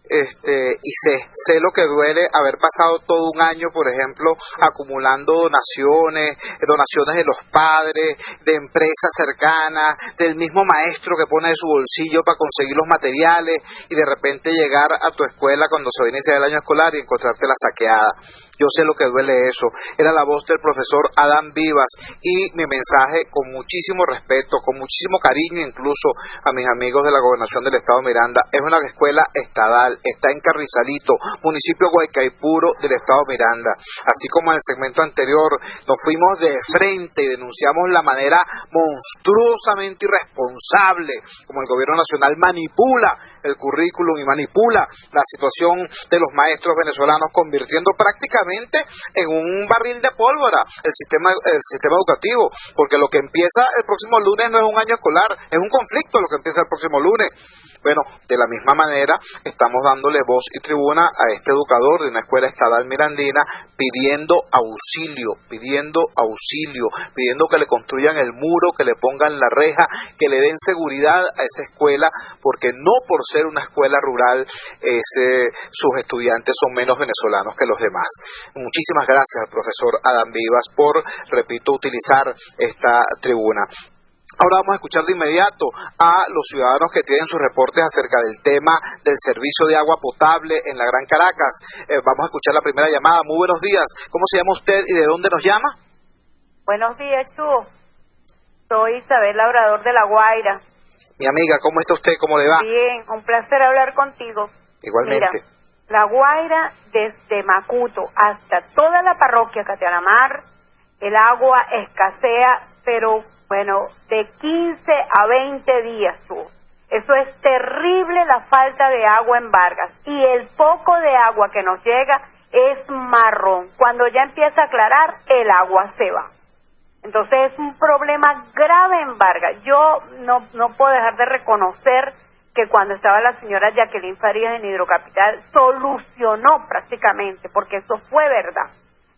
Y sé lo que duele haber pasado todo un año, por ejemplo, acumulando donaciones de los padres, de empresas cercanas, del mismo maestro que pone de su bolsillo para conseguir los materiales y de repente llegar a tu escuela cuando se va a iniciar el año escolar y encontrártela saqueada. Yo sé lo que duele eso. Era la voz del profesor Adán Vivas y mi mensaje con muchísimo respeto, con muchísimo cariño incluso a mis amigos de la Gobernación del Estado Miranda. Es una escuela estatal, está en Carrizalito, municipio Guaycaipuro del Estado Miranda. Así como en el segmento anterior nos fuimos de frente y denunciamos la manera monstruosamente irresponsable como el gobierno nacional manipula el currículum y manipula la situación de los maestros venezolanos, convirtiendo prácticamente en un barril de pólvora el sistema educativo, porque lo que empieza el próximo lunes no es un año escolar, es un conflicto lo que empieza el próximo lunes. Bueno, de la misma manera estamos dándole voz y tribuna a este educador de una escuela estatal mirandina pidiendo auxilio, pidiendo que le construyan el muro, que le pongan la reja, que le den seguridad a esa escuela, porque no por ser una escuela rural sus estudiantes son menos venezolanos que los demás. Muchísimas gracias al profesor Adán Vivas por, repito, utilizar esta tribuna. Ahora vamos a escuchar de inmediato a los ciudadanos que tienen sus reportes acerca del tema del servicio de agua potable en la Gran Caracas. Vamos a escuchar la primera llamada. Muy buenos días. ¿Cómo se llama usted y de dónde nos llama? Buenos días, Chu. Soy Isabel Labrador de La Guaira. Mi amiga, ¿cómo está usted? ¿Cómo le va? Bien, un placer hablar contigo. Igualmente. Mira, La Guaira, desde Macuto hasta toda la parroquia Catealamar, el agua escasea, pero bueno, de 15 a 20 días tú. Eso es terrible, la falta de agua en Vargas. Y el poco de agua que nos llega es marrón. Cuando ya empieza a aclarar, el agua se va. Entonces es un problema grave en Vargas. Yo no puedo dejar de reconocer que cuando estaba la señora Jacqueline Farías en Hidrocapital, solucionó prácticamente, porque eso fue verdad.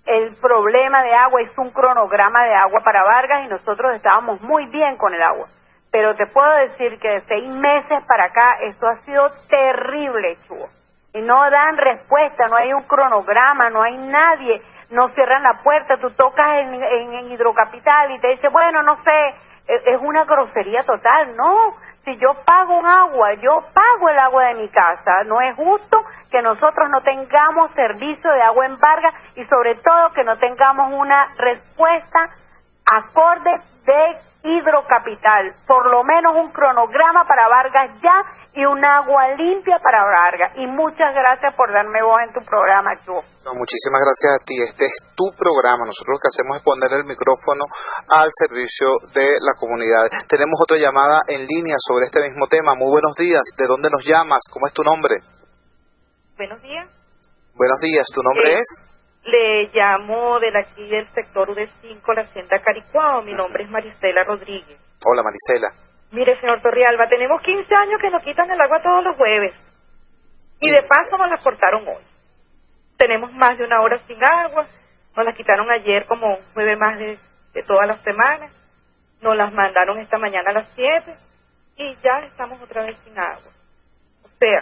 El problema de agua, hizo un cronograma de agua para Vargas y nosotros estábamos muy bien con el agua. Pero te puedo decir que de 6 meses para acá esto ha sido terrible, Chugo. Y no dan respuesta, no hay un cronograma, no hay nadie, no cierran la puerta, tú tocas en Hidrocapital y te dice, bueno, no sé, es una grosería total. No, si yo pago un agua, yo pago el agua de mi casa. No es justo que nosotros no tengamos servicio de agua en Vargas y sobre todo que no tengamos una respuesta acordes de Hidrocapital, por lo menos un cronograma para Vargas ya y un agua limpia para Vargas. Y muchas gracias por darme voz en tu programa, Chu. No, muchísimas gracias a ti. Este es tu programa. Nosotros lo que hacemos es poner el micrófono al servicio de la comunidad. Tenemos otra llamada en línea sobre este mismo tema. Muy buenos días. ¿De dónde nos llamas? ¿Cómo es tu nombre? Buenos días. Buenos días. ¿Tu nombre es? Le llamo de aquí del sector UD5, la hacienda Caricuao. Mi nombre es Marisela Rodríguez. Hola, Marisela. Mire, señor Torrealba, tenemos 15 años que nos quitan el agua todos los jueves. Y de paso nos la cortaron hoy. Tenemos más de una hora sin agua. Nos la quitaron ayer como un jueves más de todas las semanas. Nos las mandaron esta mañana a las 7. Y ya estamos otra vez sin agua. O sea...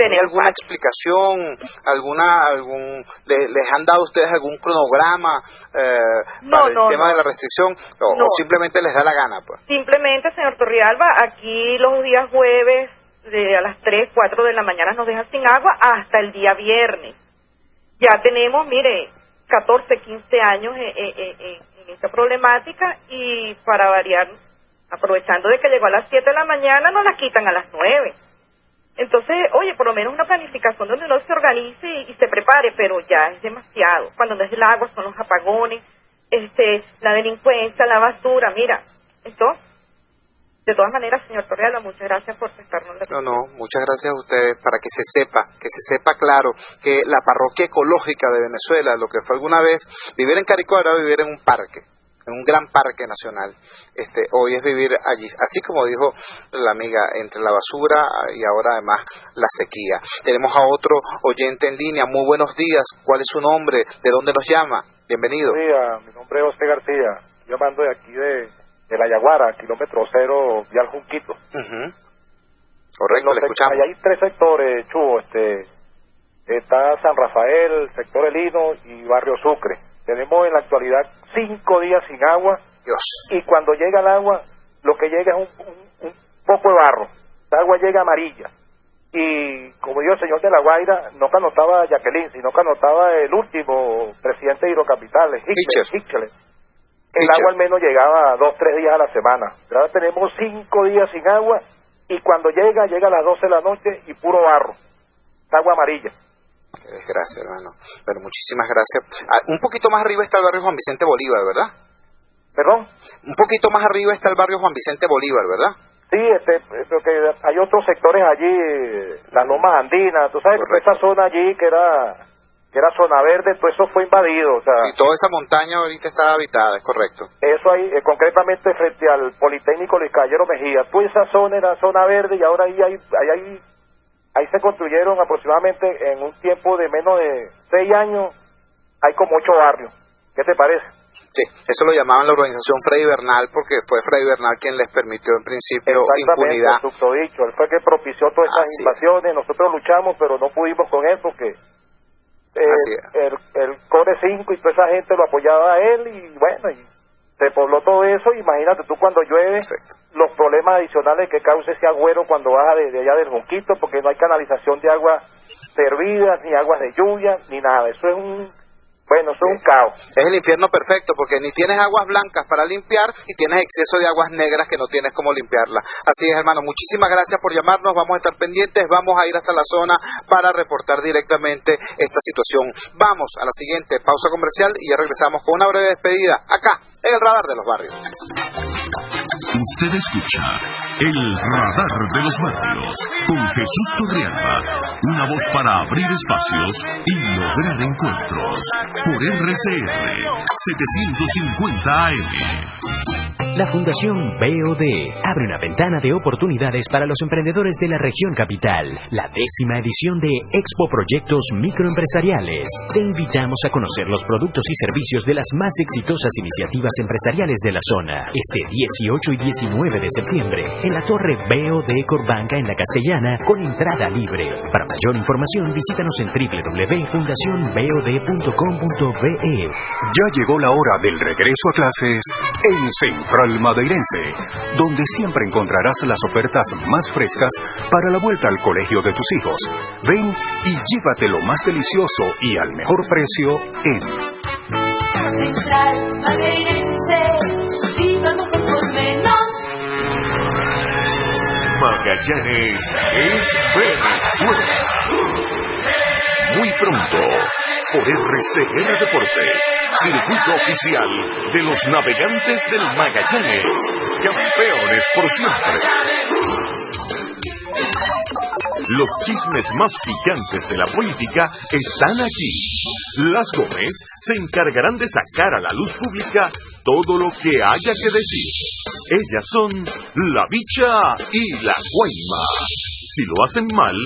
¿Hay alguna explicación, les han dado ustedes algún cronograma para el tema de la restricción o simplemente les da la gana? Pues? Simplemente, señor Torrealba, aquí los días jueves a las 3, 4 de la mañana nos dejan sin agua hasta el día viernes. Ya tenemos, mire, 14, 15 años en esta problemática y para variar, aprovechando de que llegó a las 7 de la mañana, nos la quitan a las 9. Entonces, oye, por lo menos una planificación donde uno se organice y se prepare, pero ya es demasiado. Cuando no es el agua, son los apagones, la delincuencia, la basura. Mira, entonces, de todas maneras, señor Torrealba, muchas gracias por prestarnos la atención. No, muchas gracias a ustedes para que se sepa claro que la parroquia ecológica de Venezuela, lo que fue alguna vez vivir en Caricuao era vivir en un parque, en un gran parque nacional. Hoy es vivir allí, así como dijo la amiga, entre la basura y ahora además la sequía. Tenemos a otro oyente en línea. Muy buenos días. ¿Cuál es su nombre? ¿De dónde nos llama? Bienvenido. Buenos días, mi nombre es José García. Yo mando de aquí de La Yaguara, kilómetro 0, Vial Junquito. Correcto, le escuchamos. Hay 3 sectores, Chubo. Está San Rafael, sector El Hino y Barrio Sucre. Tenemos en la actualidad 5 días sin agua. Dios. Y cuando llega el agua, lo que llega es un poco de barro. El agua llega amarilla. Y como dijo el señor de La Guaira, no canotaba Jacqueline, sino canotaba el último presidente de Hidrocapital, Hichel. El agua al menos llegaba 2, 3 días a la semana. Ahora tenemos 5 días sin agua y cuando llega a las 12 de la noche y puro barro. Agua amarilla. Qué desgracia, hermano. Pero muchísimas gracias. Un poquito más arriba está el barrio Juan Vicente Bolívar, ¿verdad? ¿Perdón? Un poquito más arriba está el barrio Juan Vicente Bolívar, ¿verdad? Sí, porque hay otros sectores allí, las lomas andinas, tú sabes, esa zona allí que era zona verde, todo eso fue invadido. O sea, y toda esa montaña ahorita está habitada, es correcto. Eso ahí, concretamente frente al Politécnico Luis Caballero Mejía, toda esa zona era zona verde y ahora ahí se construyeron aproximadamente en un tiempo de menos de 6 años, hay como 8 barrios. ¿Qué te parece? Sí, eso lo llamaban la organización Freddy Bernal, porque fue Freddy Bernal quien les permitió en principio impunidad. Dicho, él fue el que propició todas esas invasiones. Nosotros luchamos, pero no pudimos con él porque el Core 5 y toda esa gente lo apoyaba a él y bueno, y se pobló todo eso. Imagínate tú cuando llueve, los problemas adicionales que causa ese agüero cuando baja de allá del Junquito, porque no hay canalización de aguas servidas, ni aguas de lluvia, ni nada. Eso es un caos. Es el infierno perfecto, porque ni tienes aguas blancas para limpiar y tienes exceso de aguas negras que no tienes cómo limpiarlas. Así es, hermano. Muchísimas gracias por llamarnos. Vamos a estar pendientes. Vamos a ir hasta la zona para reportar directamente esta situación. Vamos a la siguiente pausa comercial y ya regresamos con una breve despedida acá en el Radar de los Barrios. Usted escucha el Radar de los Barrios con Jesús Torrealba, una voz para abrir espacios y lograr encuentros por RCR 750 AM. La Fundación BOD abre una ventana de oportunidades para los emprendedores de la región capital. La 10ª edición de Expo Proyectos Microempresariales. Te invitamos a conocer los productos y servicios de las más exitosas iniciativas empresariales de la zona. Este 18 y 19 de septiembre, en la Torre BOD Corbanca en La Castellana, con entrada libre. Para mayor información, visítanos en www.fundacionbod.com.be. Ya llegó la hora del regreso a clases en Central Madeirense, donde siempre encontrarás las ofertas más frescas para la vuelta al colegio de tus hijos. Ven y llévate lo más delicioso y al mejor precio en Central Madeirense, viva mejor por menos. Magallanes es Venezuela. Muy pronto, por RCN Deportes, circuito oficial de los navegantes del Magallanes, campeones por siempre. Los chismes más picantes de la política están aquí. Las Gómez se encargarán de sacar a la luz pública todo lo que haya que decir. Ellas son la Bicha y la Guaima. Si lo hacen mal,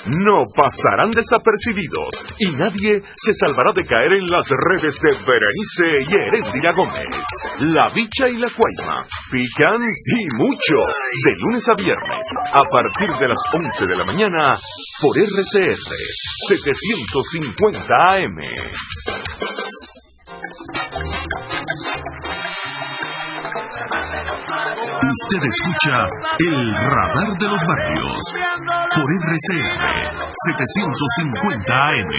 no pasarán desapercibidos y nadie se salvará de caer en las redes de Berenice y Heréndira Gómez. La Bicha y la Guaima pican y mucho, de lunes a viernes, a partir de las 11 de la mañana, por RCR 750 AM. Usted escucha El Radar de los Barrios por RCR 750 AM.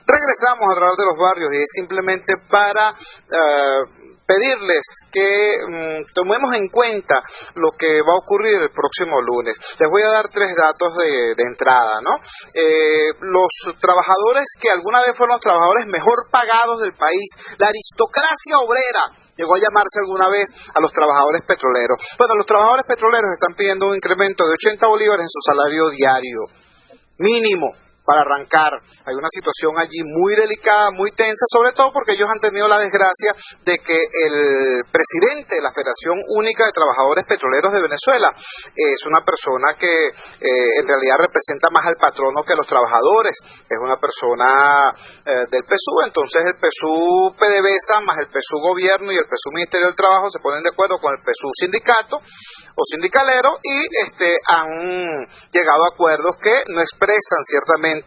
Regresamos al Radar de los Barrios y es simplemente para pedirles que tomemos en cuenta lo que va a ocurrir el próximo lunes. Les voy a dar 3 datos de entrada, ¿no? Los trabajadores que alguna vez fueron los trabajadores mejor pagados del país, la aristocracia obrera, llegó a llamarse alguna vez a los trabajadores petroleros. Bueno, los trabajadores petroleros están pidiendo un incremento de 80 bolívares en su salario diario, mínimo, para arrancar. Hay una situación allí muy delicada, muy tensa, sobre todo porque ellos han tenido la desgracia de que el presidente de la Federación Única de Trabajadores Petroleros de Venezuela es una persona que en realidad representa más al patrono que a los trabajadores. Es una persona del PSU, entonces el PSU PDVSA más el PSU Gobierno y el PSU Ministerio del Trabajo se ponen de acuerdo con el PSU Sindicato o sindicalero y han llegado a acuerdos que no expresan ciertamente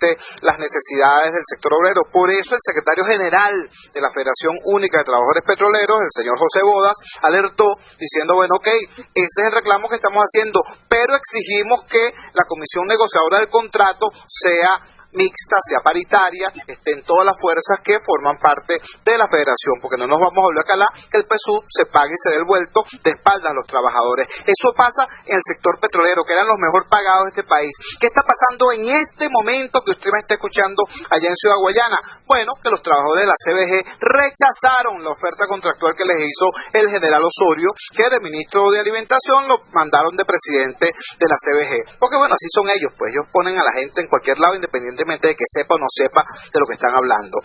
las necesidades del sector obrero. Por eso el secretario general de la Federación Única de Trabajadores Petroleros, el señor José Bodas, alertó diciendo, bueno, ok, ese es el reclamo que estamos haciendo, pero exigimos que la comisión negociadora del contrato sea mixta, sea paritaria, estén todas las fuerzas que forman parte de la federación, porque no nos vamos a volver a calar que el PSU se pague y se dé el vuelto de espaldas a los trabajadores. Eso pasa en el sector petrolero, que eran los mejor pagados de este país. ¿Qué está pasando en este momento que usted me está escuchando allá en Ciudad Guayana? Bueno, que los trabajadores de la CBG rechazaron la oferta contractual que les hizo el general Osorio, que de ministro de Alimentación lo mandaron de presidente de la CBG, porque bueno, así son ellos, pues ellos ponen a la gente en cualquier lado independientemente de que sepa o no sepa de lo que están hablando.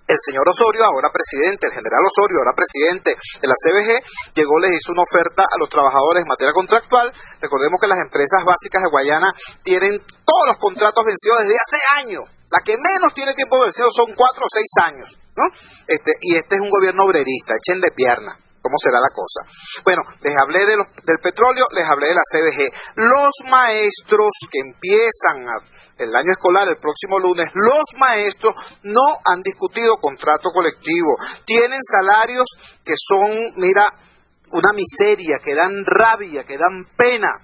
El señor Osorio, ahora presidente, el general Osorio, ahora presidente de la CBG, llegó, les hizo una oferta a los trabajadores en materia contractual. Recordemos que las empresas básicas de Guayana tienen todos los contratos vencidos desde hace años. La que menos tiene tiempo vencido son 4 o 6 años, ¿no? Y este es un gobierno obrerista, echen de pierna. ¿Cómo será la cosa? Bueno, les hablé del petróleo, les hablé de la CBG. Los maestros que empiezan el año escolar el próximo lunes, los maestros no han discutido contrato colectivo. Tienen salarios que son, mira, una miseria, que dan rabia, que dan pena.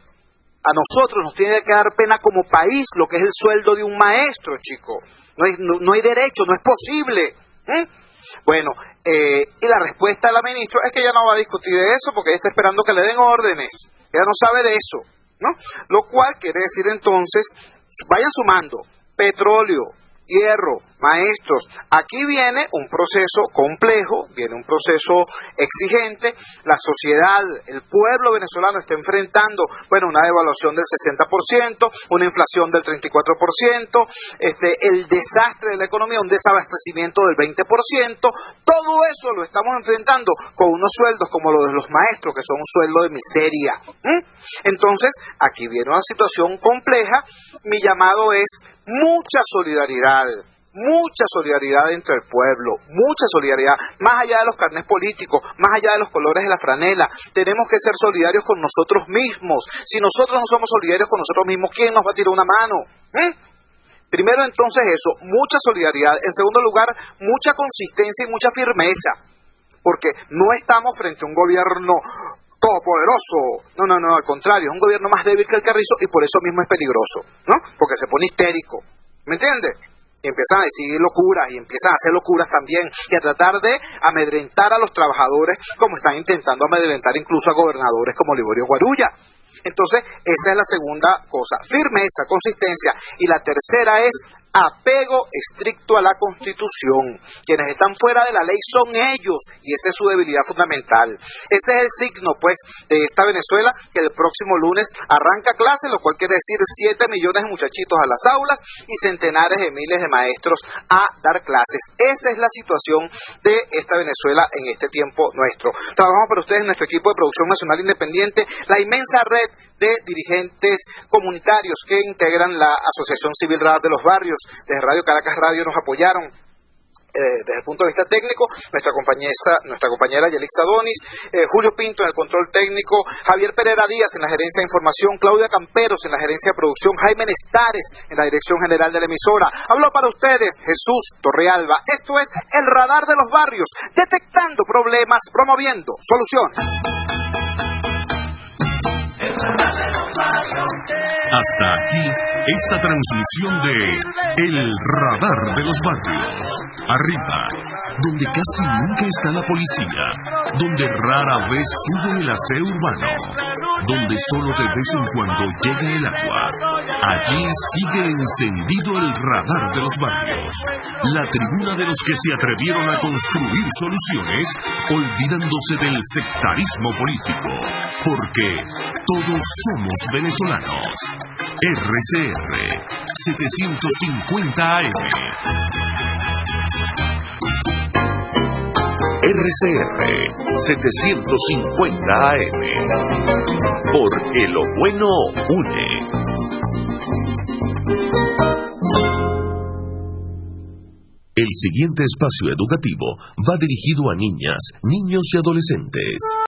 A nosotros nos tiene que dar pena como país lo que es el sueldo de un maestro, chico. No hay derecho, no es posible. Bueno, y la respuesta de la ministra es que ella no va a discutir de eso porque ella está esperando que le den órdenes. Ella no sabe de eso, ¿no? Lo cual quiere decir entonces, vayan sumando petróleo, hierro, maestros. Aquí viene un proceso complejo, viene un proceso exigente. La sociedad, el pueblo venezolano está enfrentando, bueno, una devaluación del 60%, una inflación del 34%, el desastre de la economía, un desabastecimiento del 20%. Todo eso lo estamos enfrentando con unos sueldos como los de los maestros, que son un sueldo de miseria. Entonces, aquí viene una situación compleja. Mi llamado es mucha solidaridad entre el pueblo, mucha solidaridad, más allá de los carnés políticos, más allá de los colores de la franela. Tenemos que ser solidarios con nosotros mismos. Si nosotros no somos solidarios con nosotros mismos, ¿quién nos va a tirar una mano? Primero entonces eso, mucha solidaridad. En segundo lugar, mucha consistencia y mucha firmeza, porque no estamos frente a un gobierno todopoderoso. No, al contrario, es un gobierno más débil que el carrizo y por eso mismo es peligroso, ¿no? Porque se pone histérico, ¿me entiendes? y empiezan a decir locuras y empiezan a hacer locuras también y a tratar de amedrentar a los trabajadores como están intentando amedrentar incluso a gobernadores como Liborio Guarulla. Entonces, esa es la segunda cosa, firmeza, consistencia. Y la tercera es apego estricto a la Constitución. Quienes están fuera de la ley son ellos, y esa es su debilidad fundamental. Ese es el signo, pues, de esta Venezuela, que el próximo lunes arranca clase, lo cual quiere decir 7 millones de muchachitos a las aulas y centenares de miles de maestros a dar clases. Esa es la situación de esta Venezuela en este tiempo nuestro. Trabajamos para ustedes en nuestro equipo de producción nacional independiente, la inmensa red de dirigentes comunitarios que integran la Asociación Civil Radar de los Barrios. Desde Radio Caracas Radio nos apoyaron desde el punto de vista técnico nuestra compañera Yelixa Donis, Julio Pinto en el control técnico, Javier Pereira Díaz en la gerencia de información, Claudia Camperos en la gerencia de producción, Jaime Nestares en la dirección general de la emisora. Habló para ustedes Jesús Torrealba. Esto es El Radar de los Barrios, detectando problemas, promoviendo soluciones. Hasta aquí esta transmisión de El Radar de los Barrios. Arriba, donde casi nunca está la policía, donde rara vez sube el aseo urbano, donde solo de vez en cuando llega el agua. Allí sigue encendido el Radar de los Barrios, la tribuna de los que se atrevieron a construir soluciones, olvidándose del sectarismo político, porque todos somos venezolanos. RCR 750 AM. RCR 750 AM. Porque lo bueno une. El siguiente espacio educativo va dirigido a niñas, niños y adolescentes.